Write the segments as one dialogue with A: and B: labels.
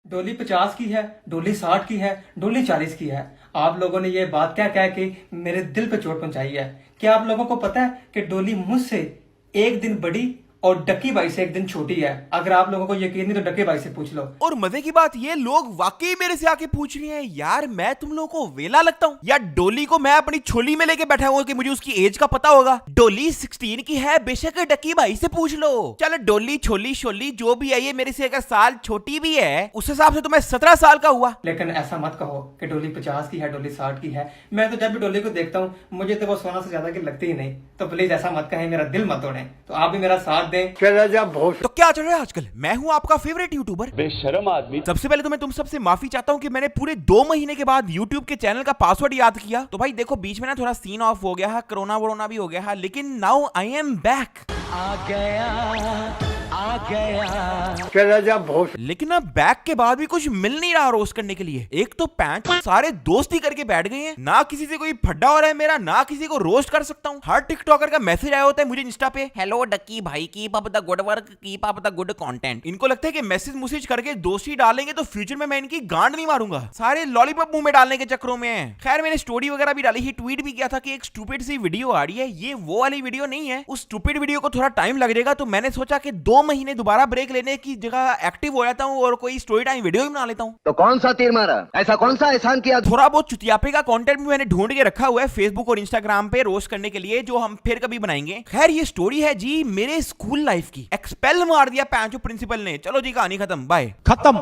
A: डोली 50 की है, डोली 60 की है, डोली 40 की है। आप लोगों ने ये बात क्या कह के मेरे दिल पे चोट पहुंचाई है। क्या आप लोगों को पता है कि डोली मुझसे एक दिन बड़ी और डक्की बाई से एक दिन छोटी है? अगर आप लोगों को यकीन नहीं तो डक्की बाई से पूछ लो।
B: और मजे की बात ये लोग वाकई मेरे से आके पूछ रहे हैं यार मैं तुम लोगों को वेला लगता हूँ या डोली को मैं अपनी छोली में लेके बैठा हूँ कि मुझे उसकी एज का पता होगा। डोली 16 की है, बेशक डक्की भाई से पूछ लो। चलो डोली छोली शोली जो भी है ये मेरे से अगर साल छोटी भी है उस हिसाब से तो मैं 17 साल का हुआ।
A: लेकिन ऐसा मत कहो कि डोली 50 की है, डोली 60 की है। मैं तो जब भी डोली को देखता हूँ मुझे तो वो सोना से ज्यादा की लगती ही नहीं। तो प्लीज ऐसा मत कहें, मेरा दिल मत तोड़ें। तो आप भी मेरा साथ दें।
B: तो क्या चल रहा है आजकल? मैं हूँ आपका फेवरेट यूट्यूबर
C: बेशरम आदमी।
B: सबसे पहले तो मैं तुम सबसे माफी चाहता हूँ कि मैंने पूरे 2 महीने के बाद YouTube के चैनल का पासवर्ड याद किया। तो भाई देखो बीच में ना थोड़ा सीन ऑफ हो गया है, कोरोना वोरोना भी हो गया है, लेकिन नाउ आई एम बैक। लेकिन अब बैक के बाद भी कुछ मिल नहीं रहा रोस्ट करने के लिए। एक तो पैंच सारे दोस्त ही करके बैठ गए हैं, ना किसी से कोई फड्डा हो रहा है मेरा, ना किसी को रोस्ट कर सकता हूँ। हर टिकटॉकर का मैसेज आया होता है मुझे इंस्टा पे, हेलो डक्की भाई keep up the good work, keep up the good content. इनको लगता है कि मैसेज मुसेज करके दोस्ती डालेंगे तो फ्यूचर में मैं इनकी गांड नहीं मारूंगा। सारे लॉलीपॉप मुंह में डालने के चक्करों में है। खैर मैंने स्टोरी वगैरह भी डाली ही, ट्वीट भी किया था कि एक स्टूपिड सी वीडियो आ रही है, ये वो वाली वीडियो नहीं है। उस स्टूपिड वीडियो को थोड़ा टाइम लग जाएगा, तो मैंने सोचा कि 2 महीने दोबारा ब्रेक लेने की जगह एक्टिव हो जाता हूँ और कोई स्टोरी टाइम वीडियो ही बना लेता हूँ।
D: तो कौन सा तीर मारा, ऐसा कौन सा एहसान किया?
B: थोड़ा बहुत चुतियापे का कंटेंट भी मैंने ढूंढ के रखा हुआ है फेसबुक और इंस्टाग्राम पे रोस्ट करने के लिए, जो हम फिर कभी बनाएंगे। खैर ये स्टोरी है जी मेरे स्कूल लाइफ की। एक्सपेल मार दिया पैंचो प्रिंसिपल ने। चलो जी कहानी खत्म, बाय खत्म।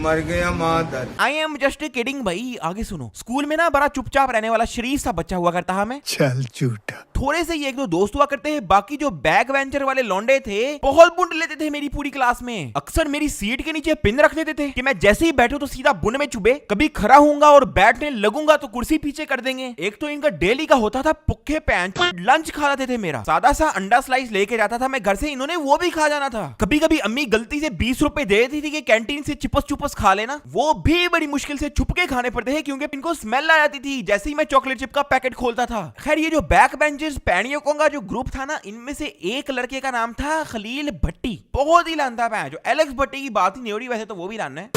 E: मर गया मादर।
B: आई एम जस्ट किडिंग भाई, आगे सुनो। स्कूल में ना बड़ा चुपचाप रहने वाला शरीफ सा बच्चा हुआ करता है मैं।
E: चल झूठा।
B: थोड़े से ही 1-2 दोस्त हुआ करते हैं, बाकी जो बैक वेंचर वाले लौंडे थे बहुत बुंड लेते थे मेरी पूरी क्लास में। अक्सर मेरी सीट के नीचे पिन रख देते थे कि मैं जैसे ही बैठूं तो सीधा बुन में चुभे। कभी खड़ा होऊंगा और बैठने लगूंगा तो कुर्सी पीछे कर देंगे। एक तो इनका डेली का होता था पुक्के पैंच लंच खा जाते थे मेरा। सादा सा अंडा स्लाइस लेके जाता था मैं घर से, इन्होंने वो भी खा जाना था। कभी कभी अम्मी गलती से 20 रुपए दे देती थी कि कैंटीन से चिपस चुपस खा लेना, वो भी बड़ी मुश्किल से छुप के खाने पड़ते हैं क्योंकि इनको स्मेल आ जाती थी जैसे ही मैं चॉकलेट चिप का पैकेट खोलता था। खैर ये जो बैक बेंचर्स पैनियों का जो ग्रुप था ना, इनमें से एक लड़के का नाम था खलील भट्टी। बहुत ही लानता है जो एलेक्स भट्टी की बात ही नहीं हो रही, वैसे तो वो भी लाना है।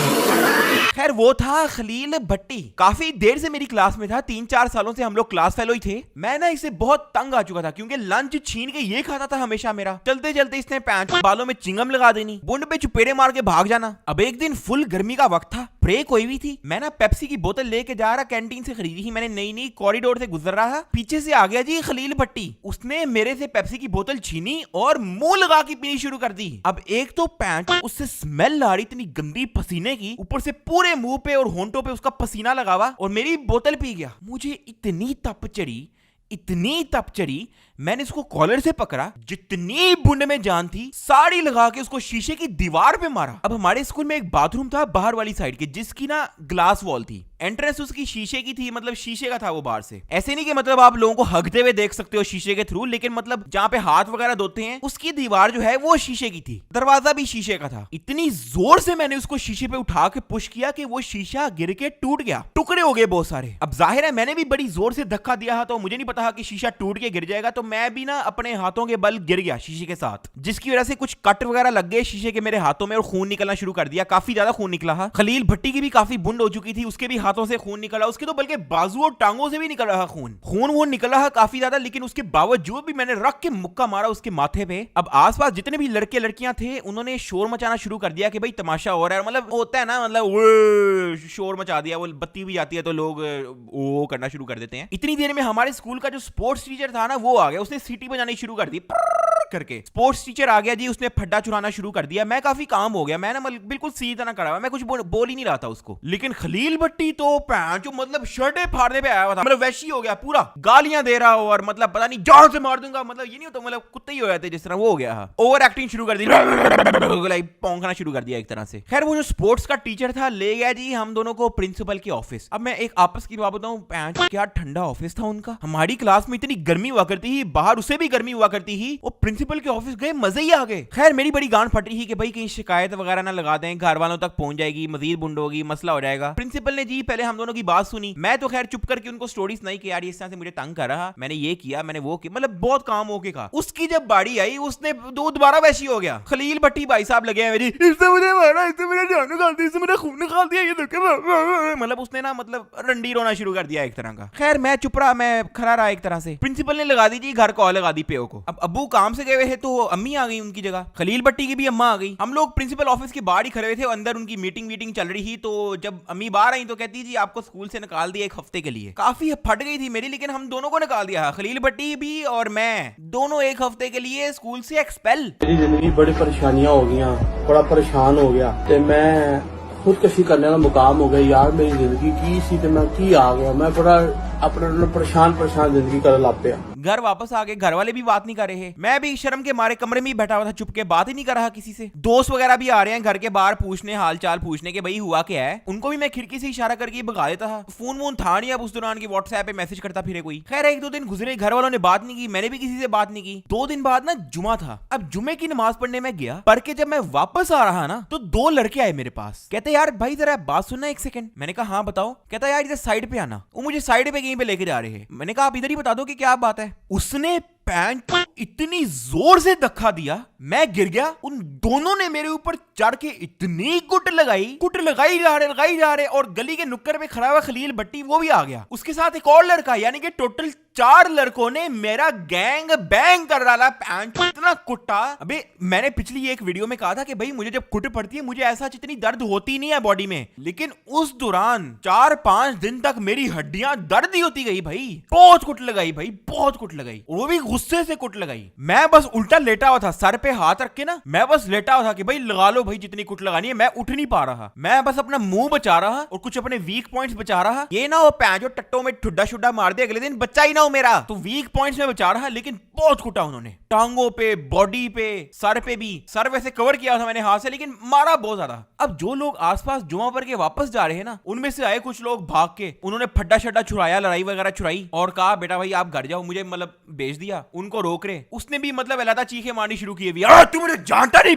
B: खैर वो था खलील भट्टी, काफी देर से मेरी क्लास में था, 3-4 सालों से हम लोग क्लास फेलो ही थे। मैं ना इसे बहुत तंग आ चुका था क्योंकि लंच छीन के ये खाता था हमेशा मेरा। चलते चलते इसने पैंच बालों में चिंगम लगा देनी, बुंड पे चुपेड़े मार के भाग जाना। अब एक दिन फुल गर्मी का वक्त था, ब्रेक हुई भी थी, मैं ना पेप्सी की बोतल लेके जा रहा, कैंटीन से खरीदी ही मैंने नई नई, कॉरिडोर से गुजर रहा, पीछे से आ गया जी खलील भट्टी। उसने मेरे से पेप्सी की बोतल छीनी और मुंह लगा के पीनी शुरू कर दी। अब एक तो पैंच उससे स्मेल आ रही इतनी गंदी पसीने की, ऊपर से पूरे मुंह पे और होंठों पे उसका पसीना लगा हुआ, और मेरी बोतल पी गया। मुझे इतनी तप चढ़ी, मैंने इसको कॉलर से पकड़ा, जितनी बुंड में जान थी साड़ी लगा के उसको शीशे की दीवार पे मारा। अब हमारे स्कूल में एक बाथरूम था बाहर वाली साइड के, जिसकी ना ग्लास वॉल थी, एंट्रेंस उसकी शीशे की थी, मतलब शीशे का था वो बाहर से। ऐसे नहीं कि मतलब आप लोगों को हगते हुए देख सकते हो शीशे के थ्रू, लेकिन मतलब जहाँ पे हाथ वगैरह धोते हैं उसकी दीवार जो है वो शीशे की थी, दरवाजा भी शीशे का था। इतनी जोर से मैंने उसको शीशे पे उठा के पुश किया कि वो शीशा गिर के टूट गया, टुकड़े हो गए बहुत सारे। अब जाहिर है मैंने भी बड़ी जोर से धक्का दिया, तो मुझे नहीं पता कि शीशा टूट के गिर जाएगा, तो मैं भी ना अपने हाथों के बल गिर गया शीशे के साथ, जिसकी वजह से कुछ कट वगैरह लग गए शीशे के मेरे हाथों में और खून निकलना शुरू कर दिया। काफी ज्यादा खून निकला। खलील भट्टी की भी काफी बुंड हो चुकी थी, उसके भी हाथों से खून निकला, उसके तो बल्कि बाजू और टांगों से भी निकल रहा खून वो निकल रहा काफी ज्यादा, लेकिन उसके बावजूद भी मैंने रख के मुक्का मारा उसके माथे पे। अब आसपास जितने भी लड़के लड़कियां थे उन्होंने शोर मचाना शुरू कर दिया कि भाई तमाशा हो रहा है, मतलब होता है ना, मतलब शोर मचा दिया, वो बत्ती भी आती है तो लोग वो करना शुरू कर देते हैं। इतनी देर में हमारे स्कूल का जो स्पोर्ट्स टीचर था ना वो आ गया, उसने सीटी बजानी शुरू कर दी करके। स्पोर्ट्स टीचर आ गया जी, उसने फड्डा चुराना शुरू कर दिया। मैं काफी काम हो गया, मैं ना बिल्कुल सीधा ना करा हुआ, मैं कुछ बोल ही नहीं रहा था उसको। लेकिन खलील भट्टी तो जो मतलब शर्टें फाड़ने पे आया हुआ था, मतलब वैशी हो गया पूरा, गालियां दे रहा हो और मतलब पता नहीं जान से मार दूंगा, मतलब ये नहीं होता, मतलब कुत्ते ही हो जाते जिस तरह वो हो गया। ओवर एक्टिंग शुरू कर दी, पौंकना शुरू कर दिया एक तरह से। खैर वो जो स्पोर्ट्स का टीचर था ले गया जी हम दोनों को प्रिंसिपल के ऑफिस। अब मैं एक आपस की बात बताऊं, क्या ठंडा ऑफिस था उनका। हमारी क्लास में इतनी गर्मी हुआ करती थी, बाहर उससे भी गर्मी हुआ करती थी। वो प्रिंसिपल प्रिंसिपल के ऑफिस गए, मजे ही आ गए। खैर मेरी बड़ी गांड फट रही कि भाई कहीं शिकायत वगैरह ना लगा दें, घर वालों तक पहुंच जाएगी, मजीद बुंड होगी, मसला हो जाएगा। प्रिंसिपल ने जी पहले हम दोनों की बात सुनी। मैं तो खैर चुप करके उनको स्टोरी सुनाई कि यार इस तरह से मुझे तंग कर रहा, मैंने ये किया, मैंने वो किया, मतलब बहुत काम होके कहा। उसकी जब बारी आई उसने दोबारा वैसी हो गया। खलील भट्टी भाई साहब लगे हैं मेरी, इससे मुझे मारा, इससे मेरा जान निकाल दिया, इससे मेरा खून निकाल दिया, ये देखे, मतलब उसने ना मतलब रंडी रोना शुरू कर दिया एक तरह का। खैर मैं चुप रहा, मैं खड़ा रहा एक तरह से। प्रिंसिपल ने लगा दी जी घर कॉल लगा दी पेओ को। अब अब्बू काम से गए हुए थे तो अम्मी आ गई उनकी जगह, खलील भट्टी की भी अम्मा आ गई। हम लोग प्रिंसिपल ऑफिस के बाहर ही खड़े हुए थे, अंदर उनकी मीटिंग चल रही थी। तो जब अम्मी बाहर आई तो कहती जी आपको स्कूल से निकाल दिया एक हफ्ते के लिए। काफी फट गई थी मेरी, लेकिन हम दोनों को निकाल दिया, खलील भट्टी भी और मैं, दोनों एक हफ्ते के लिए स्कूल से एक्सपेल।
C: मेरी जिंदगी बड़ी परेशानियां हो गई, बड़ा परेशान हो गया ते मैं खुदकशी करने का मुकाम हो गया। यार मेरी जिंदगी की सी ते मैं की आ गया, मैं बड़ा अपने परेशान जिंदगी कर ला पिया।
B: घर वापस आ गए, घर वाले भी बात नहीं कर रहे। मैं भी शर्म के मारे कमरे में ही बैठा हुआ था, चुप के बात ही नहीं कर रहा किसी से। दोस्त वगैरह भी आ रहे हैं घर के बाहर पूछने, हाल चाल पूछने के भाई हुआ क्या है। उनको भी मैं खिड़की से इशारा करके भगा देता था। फोन वोन था नहीं अब उस दौरान की व्हाट्सएप पे मैसेज करता फिरे कोई। खैर एक दो दिन गुजरे, घर वालों ने बात नहीं की, मैंने भी किसी से बात नहीं की। 2 दिन बाद ना जुमा था। अब जुमे की नमाज पढ़ने में गया, पढ़ के जब मैं वापस आ रहा ना तो 2 लड़के आए मेरे पास। कहते यार भाई जरा बात सुनना एक सेकंड। मैंने कहा हाँ बताओ। कहता यार इधर साइड पे आना। वो मुझे साइड पे कहीं पे लेके जा रहे हैं। मैंने कहा आप इधर ही बता दो कि क्या बात है। उसने पैंट इतनी जोर से धक्का दिया, मैं गिर गया। उन दोनों ने मेरे ऊपर चढ़ के इतनी कुट लगाई जा रहे और गली के नुक्कर पे खड़ा हुआ खलील भट्टी वो भी आ गया, उसके साथ एक और लड़का, यानी कि टोटल 4 लड़कों ने मेरा गैंग बैंग कर डाला। पैंट इतना कुटा। अबे मैंने पिछली एक वीडियो में कहा था कि भाई मुझे जब कुट पड़ती है मुझे ऐसा इतनी दर्द होती नहीं है बॉडी में, लेकिन उस दौरान 4-5 दिन तक मेरी हड्डियां दर्द ही होती गई भाई। बहुत कुट लगाई भाई, बहुत कुट लगाई, वो भी गुस्से से कुट लगाई। मैं बस उल्टा लेटा हुआ था, सर पे हाथ रख के ना मैं बस लेटा हुआ था कि भाई लगा लो भाई जितनी कुट लगानी है। मैं उठ नहीं पा रहा, मैं बस अपना मुंह बचा रहा और कुछ अपने वीक पॉइंट्स बचा रहा। ये ना वो पैंजो टट्टों में ठुड्डा शुड्डा मार दे अगले दिन, बच्चा ही ना हो मेरा, तो वीक पॉइंट्स में बचा रहा। लेकिन बहुत कुटा उन्होंने, टांगों पे, बॉडी पे, सर पे भी। सर वैसे कवर किया था मैंने हाथ से, लेकिन मारा बहुत ज्यादा। अब जो लोग आसपास जुमा पढ़ के वापस जा रहे हैं ना, उनमें से आए कुछ लोग भाग के, उन्होंने फड्डा शड्डा छुड़ाया, लड़ाई वगैरह छुड़ाई और कहा बेटा भाई आप घर जाओ, मुझे मतलब भेज दिया। उनको रोक रहे, उसने भी मतलब अलहदा चीखे मारनी शुरू की, तू मुझे जानता नहीं,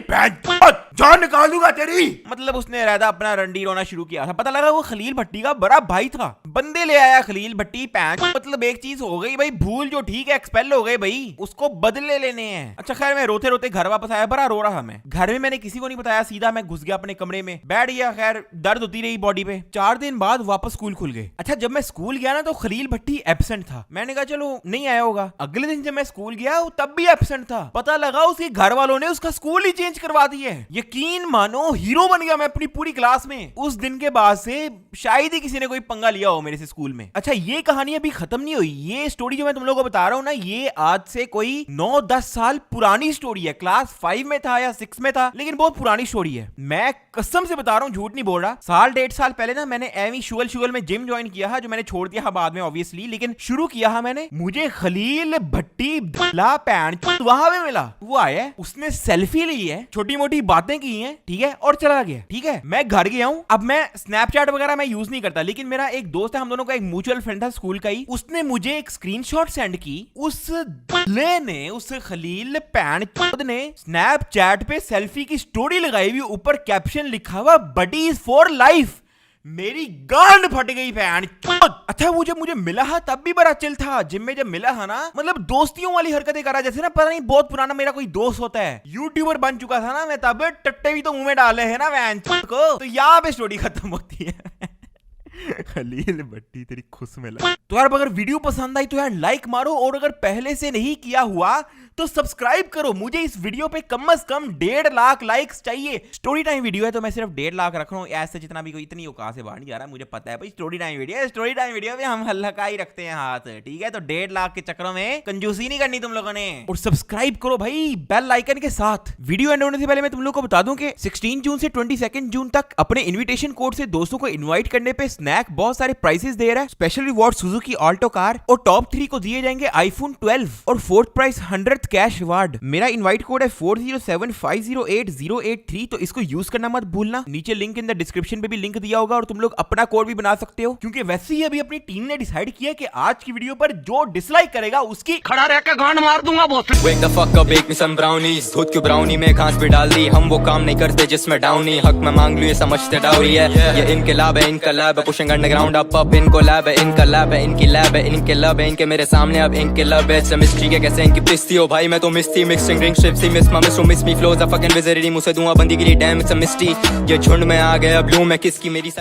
B: जान निकाल दूंगा तेरी। मतलब उसने अलहदा अपना रंडी रोना शुरू किया था। पता लगा वो खलील भट्टी का बड़ा भाई था। बंदे ले आया खलील भट्टी पैंच। मतलब एक चीज हो गई भाई, भूल जो ठीक है, एक्सपेल हो गए भाई, उसको बदले लेने हैं। अच्छा खैर मैं रोते रोते घर वापस आया, बड़ा रो रहा मैं। घर में मैंने किसी को नहीं बताया, सीधा मैं घुस गया अपने कमरे में, बैठ गया। खैर दर्द होती रही बॉडी पे। 4 दिन बाद वापस स्कूल खुल गए। अच्छा जब मैं स्कूल गया ना तो खलील भट्टी एब्सेंट था। मैंने कहा चलो नहीं आया होगा। अगले दिन जब मैं स्कूल गया तब भी एब्सेंट था। पता लगा उसके घर वालों ने उसका स्कूल ही चेंज करवा दिया है। यकीन मानो हीरो बन गया मैं अपनी पूरी क्लास में। उस दिन के बाद से शायद ही किसी ने कोई पंगा लिया हो मेरे से स्कूल में। अच्छा ये कहानी अभी खत्म नहीं हुई। ये स्टोरी जो मैं तुम लोगों को बता रहा हूं ना, ये आज से कोई 9-10 साल पुरानी स्टोरी है। क्लास 5 में था या 6 में था, लेकिन बहुत पुरानी स्टोरी है। मैं कसम से बता रहा हूं, झूठ नहीं बोल रहा। 1.5 साल पहले ना मैंने एवी शुगल में जिम ज्वाइन किया है, जो मैंने छोड़ दिया बाद में ऑब्वियसली, लेकिन शुरू किया है मैंने। मुझे खलील भट्टी भला पैंट वहां पे मिला। वो आया, उसने सेल्फी ली है, छोटी मोटी बातें की हैं, ठीक है, और चला गया। ठीक है मैं घर गया हूं। अब मैं स्नैपचैट वगैरह मैं यूज नहीं करता, लेकिन मेरा एक दोस्त है, हम दोनों का एक म्यूचुअल फ्रेंड था स्कूल का ही, उसने मुझे एक स्क्रीनशॉट सेंड की। उस ने उस खलील पैंट ने स्नैपचैट पे सेल्फी की स्टोरी लगाई हुई, ऊपर कैप्शन लिखा हुआ बडीज फॉर लाइफ। मेरी गांड फट गई फैन। अच्छा वो जब मुझे मिला है तब भी बड़ा चिल था। जिम में जब मिला है ना, मतलब दोस्तियों वाली हरकतें करा, जैसे ना पता नहीं बहुत पुराना मेरा कोई दोस्त होता है, यूट्यूबर बन चुका था ना मैं, तब टट्टे भी तो मुंह में डाले हैं ना फैन को। तो यहाँ पे स्टोरी खत्म होती है। खलील भट्टी तेरी खुश में लगा। तो यार अगर वीडियो पसंद आई तो यार लाइक मारो, और अगर पहले से नहीं किया हुआ तो सब्सक्राइब करो। मुझे इस वीडियो पे कम से कम 1.5 लाख लाइक्स चाहिए। स्टोरी टाइम वीडियो है तो मैं सिर्फ 1.5 लाख रख रहा हूँ, ऐसे जितना भी कोई इतनी औकात से बाहर नहीं जा रहा, मुझे पता है भाई। स्टोरी टाइम वीडियो है, स्टोरी टाइम वीडियो में हम हल्का ही रखते हैं हाथ, ठीक है। तो 1.5 लाख के चक्करों में कंजूसी नहीं करनी तुम लोगों ने। और सब्सक्राइब करो भाई बेल आइकन के साथ। वीडियो एंड होने से पहले मैं तुम लोग को बता दूं कि 16 जून से 22 जून तक अपने इन्विटेशन कोड से दोस्तों को इन्वाइट करने पे स्नैक बहुत सारे प्राइसेस दे रहा है। Special reward Suzuki Alto car और टॉप 3 को दिए जाएंगे आईफोन 12 और fourth price 100th cash reward. मेरा इनवाइट कोड है 4075088083, तो इसको यूज करना मत भूलना। नीचे लिंक इन द डिस्क्रिप्शन पे भी लिंक दिया होगा और तुम लोग अपना कोड भी बना सकते हो, क्योंकि वैसे ही अभी अपनी टीम ने डिसाइड किया कि आज की वीडियो पर जो डिसलाइक करेगा उसकी
D: खड़ा रह के गांड मार दूंगा बहुत।
F: Wake the fuck up, bake me some brownies। दूध की ब्राउनी में घास भी डाल दी, हम वो काम नहीं करते जिसमें डाउनी। हक में मांग लू ये समझते डाउरी है, ये इनके लाभ है, इनका लैब है। पुशिंग अंडरग्राउंड अप इनको लैब है, इनका लैब है, इनकी लैब है, इनके लब है, इनके मेरे सामने अब इनके लब है। मिस्ट्री के कैसे इनकी पिस्ती हो भाई, मैं तो मिस्टी मिक्सिंग ड्रिंक शिप्सी मिस मा miss miss me flows a fucking विजरी, मुझसे दूंगा बंदी गिरी डैम इट्स अ मिस्टी। ये झुंड में आ गया ब्लू में किसकी मेरी साइड